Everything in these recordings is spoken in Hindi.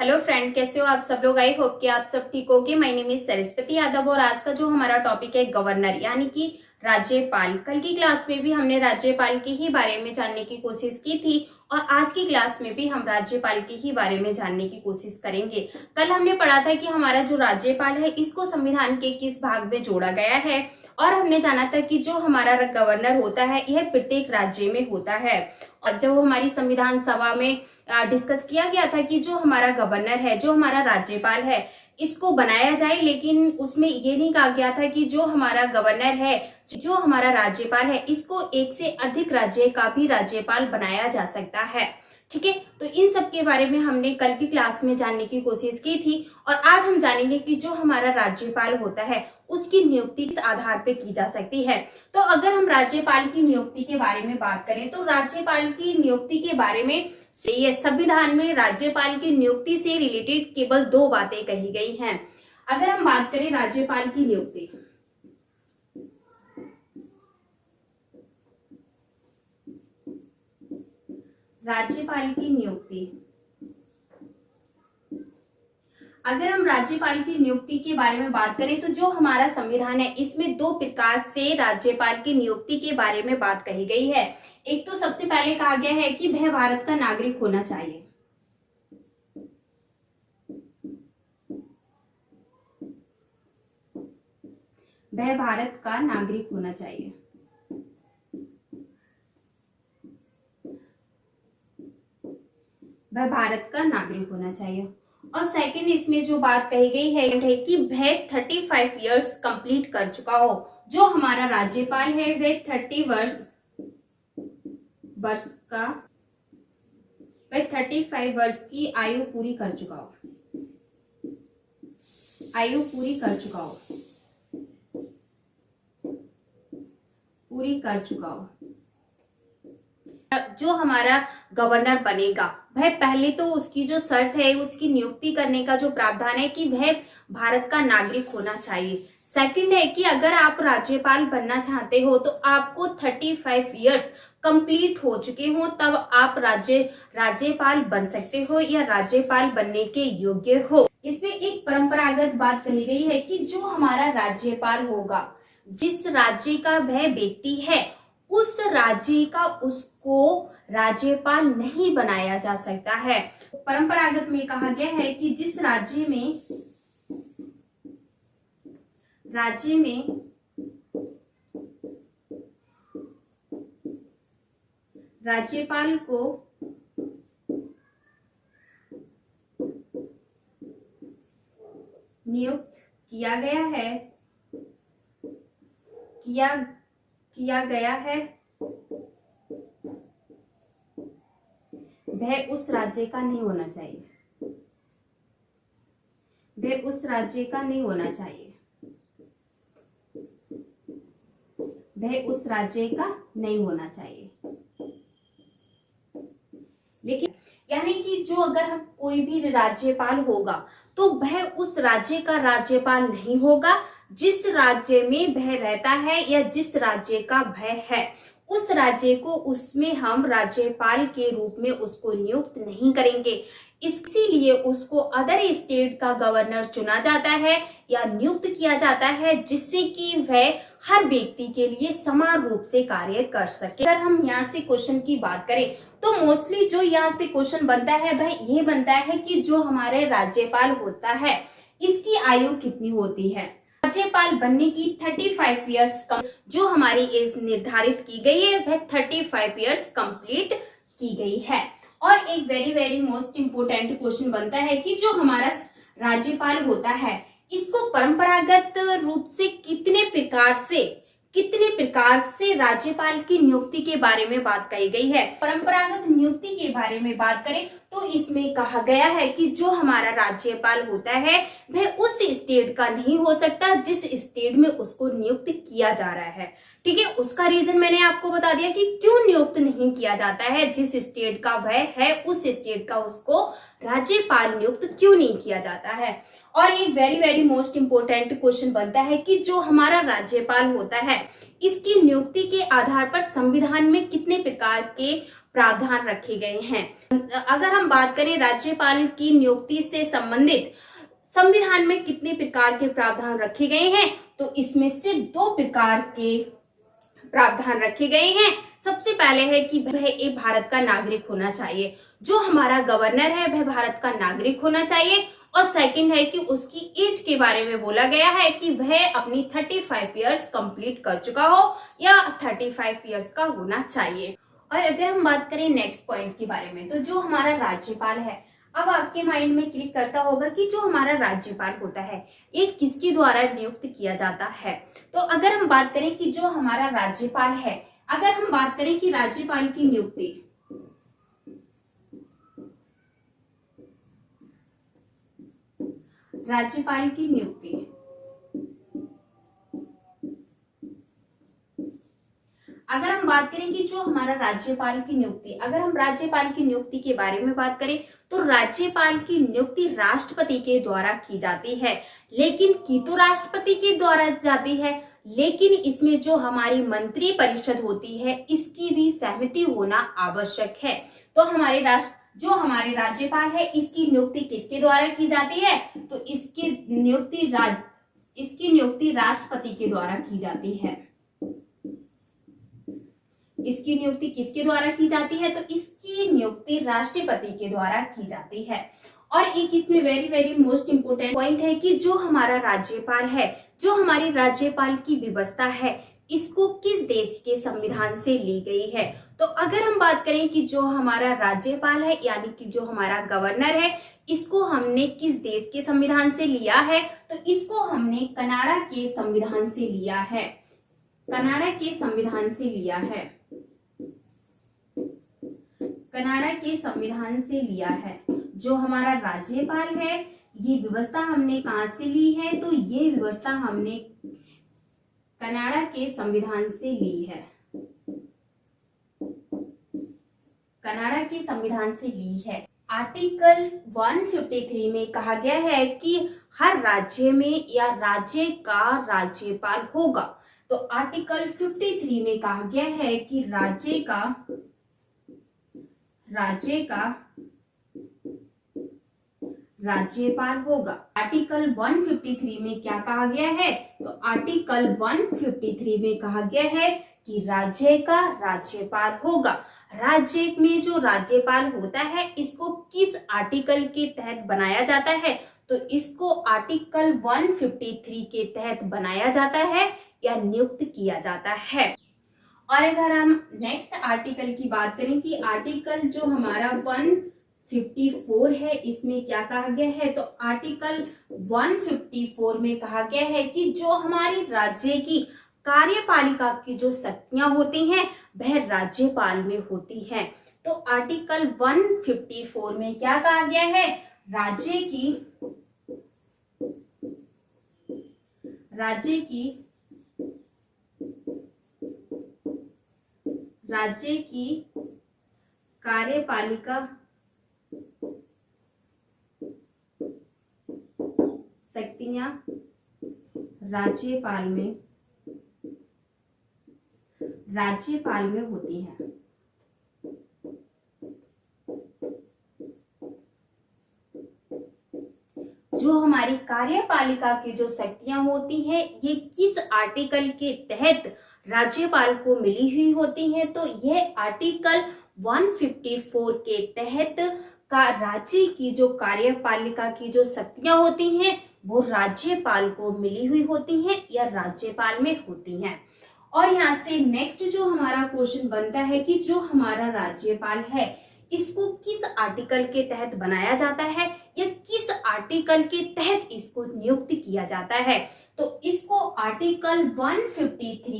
हेलो फ्रेंड, कैसे हो आप सब लोग। आई होप कि आप सब ठीक होगे। My name is Saraswati Yadav और आज का जो हमारा टॉपिक है गवर्नर यानी कि राज्यपाल। कल की क्लास में भी हमने राज्यपाल के ही बारे में जानने की कोशिश की थी और आज की क्लास में भी हम राज्यपाल के ही बारे में जानने की कोशिश करेंगे। कल हमने पढ़ा था कि हमारा जो राज्यपाल है इसको संविधान के किस भाग में जोड़ा गया है और हमने जाना था कि जो हमारा गवर्नर होता है यह प्रत्येक राज्य में होता है। और जो हमारी संविधान सभा में डिस्कस किया गया था कि जो हमारा गवर्नर है, जो हमारा राज्यपाल है, इसको बनाया जाए, लेकिन उसमें ये नहीं कहा गया था कि जो हमारा गवर्नर है, जो हमारा राज्यपाल है, इसको एक से अधिक राज्य का भी राज्यपाल बनाया जा सकता है। ठीक है, तो इन सब के बारे में हमने कल की क्लास में जानने की कोशिश की थी और आज हम जानेंगे कि जो हमारा राज्यपाल होता है उसकी नियुक्ति किस आधार पे की जा सकती है। तो अगर हम राज्यपाल की नियुक्ति के बारे में बात करें तो राज्यपाल की नियुक्ति के बारे में ये संविधान में राज्यपाल की नियुक्ति से रिलेटेड केवल दो बातें कही गई हैं। अगर हम बात करें राज्यपाल की नियुक्ति, राज्यपाल की नियुक्ति, अगर हम राज्यपाल की नियुक्ति के बारे में बात करें तो जो हमारा संविधान है इसमें दो प्रकार से राज्यपाल की नियुक्ति के बारे में बात कही गई है। एक तो सबसे पहले कहा गया है कि वह भारत का नागरिक होना चाहिए। वह भारत का नागरिक होना चाहिए। वह भारत का नागरिक होना चाहिए। और सेकंड इसमें जो बात कही गई है कि वह 35 इयर्स कंप्लीट कर चुका हो। जो हमारा राज्यपाल है वह 30 35 वर्ष की आयु पूरी कर चुका हो। जो हमारा गवर्नर बनेगा वह पहले तो उसकी जो शर्त है, उसकी नियुक्ति करने का जो प्रावधान है कि वह भारत का नागरिक होना चाहिए। सेकंड है कि अगर आप राज्यपाल बनना चाहते हो तो आपको 35 इयर्स कंप्लीट हो चुके हो तब आप राज्यपाल बन सकते हो या राज्यपाल बनने के योग्य हो। इसमें एक परंपरागत बात कही गई है कि जो हमारा राज्यपाल होगा, जिस राज्य का वह व्यक्ति है, उस राज्य का उसको राज्यपाल नहीं बनाया जा सकता है। परंपरागत में कहा गया है कि जिस राज्य में राज्यपाल को नियुक्त किया गया है वह उस राज्य का नहीं होना चाहिए। लेकिन यानी कि जो अगर हम कोई भी राज्यपाल होगा तो वह उस राज्य का राज्यपाल नहीं होगा जिस राज्य में वह रहता है या जिस राज्य का वह है, उस राज्य को उसमें हम राज्यपाल के रूप में उसको नियुक्त नहीं करेंगे। इसीलिए उसको अदर स्टेट का गवर्नर चुना जाता है या नियुक्त किया जाता है जिससे कि वह हर व्यक्ति के लिए समान रूप से कार्य कर सके। अगर हम यहाँ से क्वेश्चन की बात करें तो मोस्टली जो यहाँ से क्वेश्चन बनता है वह ये बनता है कि जो हमारे राज्यपाल होता है इसकी आयु कितनी होती है। राज्यपाल बनने की 35 इयर्स जो हमारी एज निर्धारित की गई है वह 35 इयर्स कंप्लीट की गई है। और एक very very most important question बनता है कि जो हमारा राज्यपाल होता है इसको परंपरागत रूप से कितने प्रकार से राज्यपाल की नियुक्ति के बारे में बात कही गई है। परंपरागत नियुक्ति के बारे में बात करें तो इसमें कहा गया है कि जो हमारा राज्यपाल होता है वह उस स्टेट का नहीं हो सकता जिस स्टेट में उसको नियुक्त किया जा रहा है। ठीक है, उसका रीजन मैंने आपको बता दिया कि क्यों नियुक्त नहीं किया जाता है। जिस स्टेट का वह है उस स्टेट का उसको राज्यपाल नियुक्त क्यों नहीं किया जाता है। और एक very very most important question बनता है कि जो हमारा राज्यपाल होता है इसकी नियुक्ति के आधार पर संविधान में कितने प्रकार के प्रावधान रखे गए हैं। अगर हम बात करें राज्यपाल की नियुक्ति से संबंधित संविधान में कितने प्रकार के प्रावधान रखे गए हैं, तो इसमें सिर्फ 2 प्रकार के प्रावधान रखे गए हैं। सबसे पहले है कि वह एक भारत का नागरिक होना चाहिए, जो हमारा गवर्नर है वह भारत का नागरिक होना चाहिए। और सेकंड है कि उसकी एज के बारे में बोला गया है कि वह अपनी 35 इयर्स कंप्लीट कर चुका हो या 35 इयर्स का होना चाहिए। और अगर हम बात करें नेक्स्ट पॉइंट के बारे में, तो जो हमारा राज्यपाल है, अब आपके माइंड में क्लिक करता होगा कि जो हमारा राज्यपाल होता है ये किसके द्वारा नियुक्त किया जाता है। तो अगर हम बात करें कि जो हमारा राज्यपाल है, अगर हम बात करें कि राज्यपाल की नियुक्ति अगर हम बात करें कि जो हमारा राज्यपाल की नियुक्ति, अगर हम राज्यपाल की नियुक्ति के बारे में बात करें तो राज्यपाल की नियुक्ति राष्ट्रपति के द्वारा की जाती है। लेकिन की तो राष्ट्रपति के द्वारा जाती है, लेकिन इसमें जो हमारी मंत्री परिषद होती है इसकी भी सहमति होना आवश्यक है। तो जो हमारे राज्यपाल है इसकी नियुक्ति किसके द्वारा की जाती है, तो इसकी नियुक्ति राष्ट्रपति के द्वारा की जाती है। इसकी नियुक्ति किसके द्वारा की जाती है, तो इसकी नियुक्ति राष्ट्रपति के द्वारा की जाती है। और एक इसमें very very most important point है कि जो हमारा राज्यपाल है, जो हमारी राज्यपाल की व्यवस्था है, इसको किस देश के संविधान से ली गई है। तो अगर हम बात करें कि जो हमारा राज्यपाल है यानी कि जो हमारा गवर्नर है, इसको हमने किस देश के संविधान से लिया है, तो इसको हमने कनाडा के संविधान से लिया है। कनाडा के संविधान से लिया है। कनाडा के संविधान से लिया है। जो हमारा राज्यपाल है ये व्यवस्था हमने कहां से ली है, तो ये व्यवस्था हमने कनाडा के संविधान से ली है। कनाडा के संविधान से ली है। आर्टिकल 153 में कहा गया है कि हर राज्य में या राज्य का राज्यपाल होगा। तो आर्टिकल 53 में कहा गया है कि राज्य का राज्यपाल होगा। आर्टिकल 153 में क्या कहा गया है, तो आर्टिकल 153 में कहा गया है कि राज्य का राज्यपाल होगा। राज्य में जो राज्यपाल होता है इसको किस आर्टिकल के तहत बनाया जाता है, तो इसको आर्टिकल 153 के तहत बनाया जाता है या नियुक्त किया जाता है। और अगर हम नेक्स्ट आर्टिकल की बात करें कि आर्टिकल जो हमारा 154 है इसमें क्या कहा गया है, तो आर्टिकल 154 में कहा गया है कि जो हमारी राज्य की कार्यपालिका की जो शक्तियां होती हैं वह राज्यपाल में होती हैं। तो आर्टिकल 154 में क्या कहा गया है, राज्य की कार्यपालिका शक्तियां राज्यपाल में होती हैं। जो हमारी कार्यपालिका की जो शक्तियां होती हैं ये किस आर्टिकल के तहत राज्यपाल को मिली हुई होती हैं, तो यह आर्टिकल 154 के तहत का राज्य की जो कार्यपालिका की जो शक्तियां होती हैं वो राज्यपाल को मिली हुई होती हैं या राज्यपाल में होती हैं। और यहाँ से नेक्स्ट जो हमारा क्वेश्चन बनता है कि जो हमारा राज्यपाल है इसको किस आर्टिकल के तहत बनाया जाता है या किस आर्टिकल के तहत इसको नियुक्त किया जाता है, तो इसको आर्टिकल 153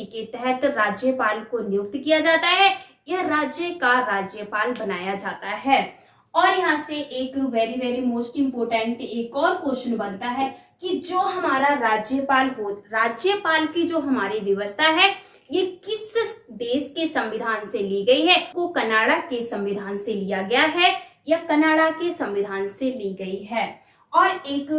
के तहत राज्यपाल को नियुक्त किया जाता है या राज्य का राज्यपाल बनाया जाता है। और यहाँ से एक वेरी वेरी मोस्ट इंपोर्टेंट एक और क्वेश्चन बनता है कि जो हमारा राज्यपाल की जो हमारी व्यवस्था है ये किस देश के संविधान से ली गई है, को कनाडा के संविधान से लिया गया है या कनाडा के संविधान से ली गई है। और एक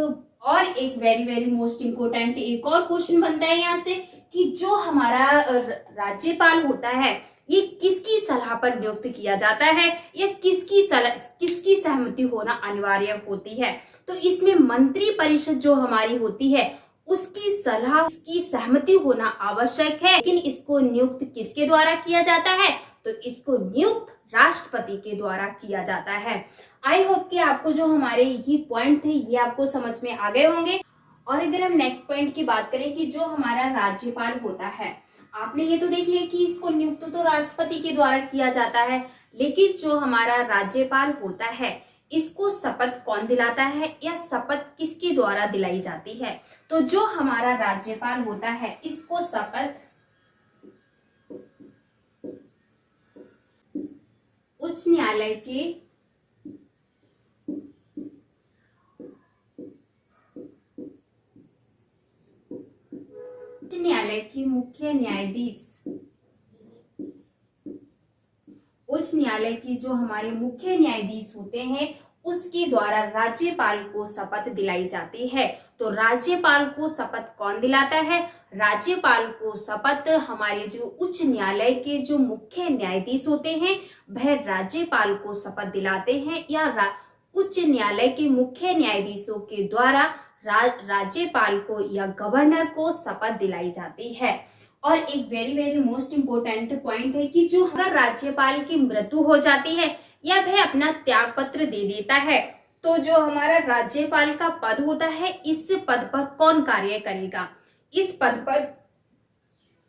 वेरी वेरी मोस्ट इंपोर्टेंट एक और क्वेश्चन बनता है यहाँ से कि जो हमारा राज्यपाल होता है ये किसकी सलाह पर नियुक्त किया जाता है या किसकी सहमति होना अनिवार्य होती है। तो इसमें मंत्री परिषद जो हमारी होती है उसकी सलाह की सहमति होना आवश्यक है। लेकिन इसको नियुक्त किसके द्वारा किया जाता है, तो इसको नियुक्त राष्ट्रपति के द्वारा किया जाता है। आई होप कि आपको जो हमारे ये पॉइंट थे ये आपको समझ में आ गए होंगे। और अगर हम नेक्स्ट पॉइंट की बात करें कि जो हमारा राज्यपाल होता है, आपने ये तो देख लिया कि इसको नियुक्त तो राष्ट्रपति के द्वारा किया जाता है, लेकिन जो हमारा राज्यपाल होता है इसको शपथ कौन दिलाता है या शपथ किसके द्वारा दिलाई जाती है। तो जो हमारा राज्यपाल होता है इसको शपथ उच्च न्यायालय के मुख्य न्यायाधीश, उच्च न्यायालय के जो हमारे मुख्य न्यायाधीश होते हैं उसके द्वारा राज्यपाल को शपथ दिलाई जाती है। तो राज्यपाल को शपथ कौन दिलाता है, राज्यपाल को शपथ हमारे जो उच्च न्यायालय के जो मुख्य न्यायाधीश होते हैं वह राज्यपाल को शपथ दिलाते हैं या उच्च न्यायालय के मुख्य न्यायाधीशों के द्वारा राज्यपाल को या गवर्नर को शपथ दिलाई जाती है। और एक very very most important point है कि जो अगर राज्यपाल की मृत्यु हो जाती है या वह अपना त्याग पत्र दे देता है तो जो हमारा राज्यपाल का पद होता है इस पद पर कौन कार्य करेगा, इस पद पर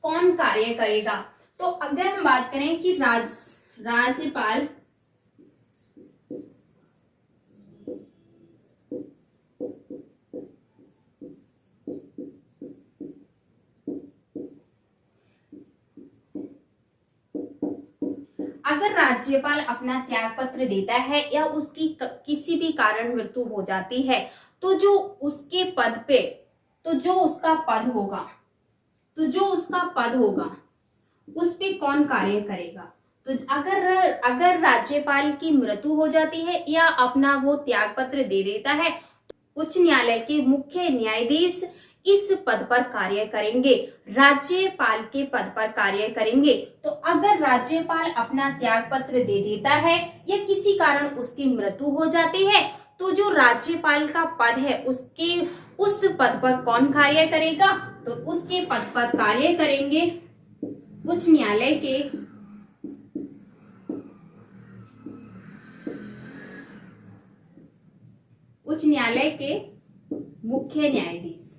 कौन कार्य करेगा। तो अगर हम बात करें कि राज्यपाल अगर राज्यपाल अपना त्याग पत्र देता है या उसकी किसी भी कारण मृत्यु हो जाती है तो जो उसके पद पे जो उसका पद होगा उस पे कौन कार्य करेगा। तो अगर राज्यपाल की मृत्यु हो जाती है या अपना वो त्याग पत्र दे देता है तो उच्च न्यायालय के मुख्य न्यायाधीश इस पद पर कार्य करेंगे, राज्यपाल के पद पर कार्य करेंगे। तो अगर राज्यपाल अपना त्याग पत्र दे देता है या किसी कारण उसकी मृत्यु हो जाती है तो जो राज्यपाल का पद है उस पद पर कौन कार्य करेगा, तो उसके पद पर कार्य करेंगे उच्च न्यायालय के मुख्य न्यायाधीश।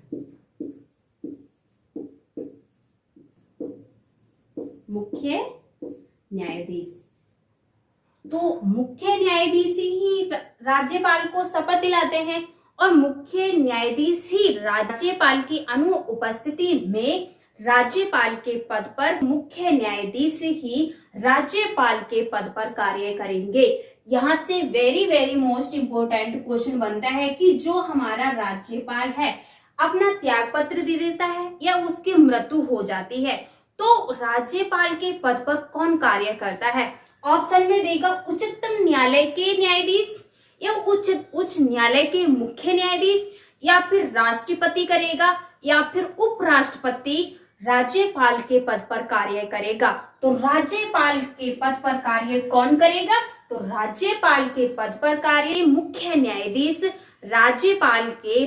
तो मुख्य न्यायाधीश ही राज्यपाल को शपथ दिलाते हैं और मुख्य न्यायाधीश ही राज्यपाल की अनुपस्थिति में राज्यपाल के पद पर मुख्य न्यायाधीश ही राज्यपाल के पद पर कार्य करेंगे। यहाँ से very very most important question बनता है कि जो हमारा राज्यपाल है अपना त्याग पत्र दे देता है या उसकी मृत्यु हो जाती है तो राज्यपाल के पद पर कौन कार्य करता है। ऑप्शन में देगा उच्चतम न्यायालय के न्यायाधीश या उच्च न्यायालय के मुख्य न्यायाधीश या फिर राष्ट्रपति करेगा या फिर उपराष्ट्रपति राज्यपाल के पद पर कार्य करेगा। तो राज्यपाल के पद पर कार्य कौन करेगा, तो राज्यपाल के पद पर कार्य मुख्य न्यायाधीश राज्यपाल के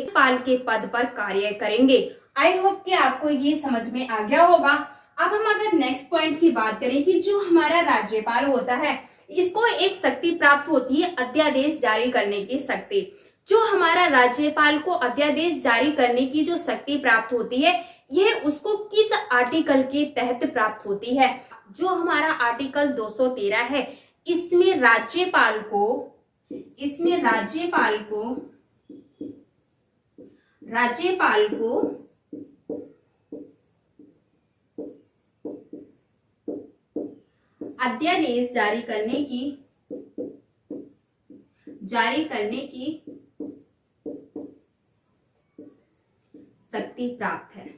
पद पर कार्य करेंगे। आई होप कि आपको ये समझ में आ गया होगा। अब हम अगर नेक्स्ट पॉइंट की बात करें कि जो हमारा राज्यपाल होता है इसको एक शक्ति प्राप्त होती है अध्यादेश जारी करने की शक्ति। जो हमारा राज्यपाल को अध्यादेश जारी करने की जो शक्ति प्राप्त होती है यह उसको किस आर्टिकल के तहत प्राप्त होती है। जो हमारा आर्टिकल 213 है इसमें राज्यपाल को अध्यादेश जारी करने की शक्ति प्राप्त है।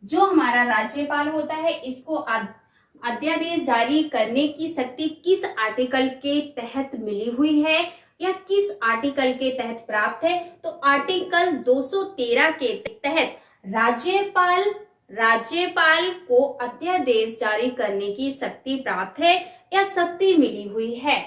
जो हमारा राज्यपाल होता है इसको अध्यादेश जारी करने की शक्ति किस आर्टिकल के तहत मिली हुई है या किस आर्टिकल के तहत प्राप्त है, तो आर्टिकल 213 के तहत राज्यपाल राज्यपाल को अध्यादेश जारी करने की शक्ति प्राप्त है या शक्ति मिली हुई है।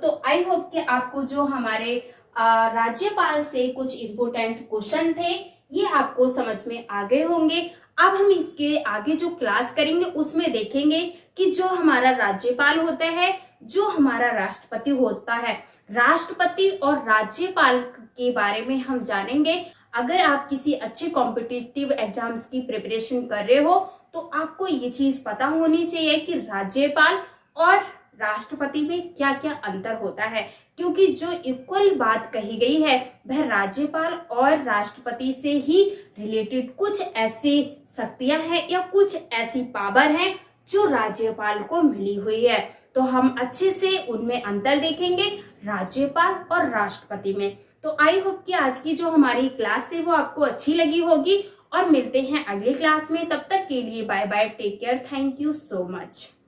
तो आई होप कि आपको जो हमारे राज्यपाल से कुछ इम्पोर्टेंट क्वेश्चन थे ये आपको समझ में आ गए होंगे। अब हम इसके आगे जो क्लास करेंगे उसमें देखेंगे कि जो हमारा राज्यपाल होता है, जो हमारा राष्ट्रपति होता है, राष्ट्रपति और राज्यपाल के बारे में हम जानेंगे। अगर आप किसी अच्छे कॉम्पिटिटिव एग्जाम्स की प्रिपरेशन कर रहे हो तो आपको ये चीज पता होनी चाहिए कि राज्यपाल और राष्ट्रपति में क्या क्या अंतर होता है, क्योंकि जो इक्वल बात कही गई है वह राज्यपाल और राष्ट्रपति से ही रिलेटेड कुछ ऐसी शक्तियां हैं या कुछ ऐसी पावर हैं जो राज्यपाल को मिली हुई है। तो हम अच्छे से उनमें अंतर देखेंगे राज्यपाल और राष्ट्रपति में। तो आई होप कि आज की जो हमारी क्लास है वो आपको अच्छी लगी होगी और मिलते हैं अगली क्लास में। तब तक के लिए bye bye, take care, thank you so much.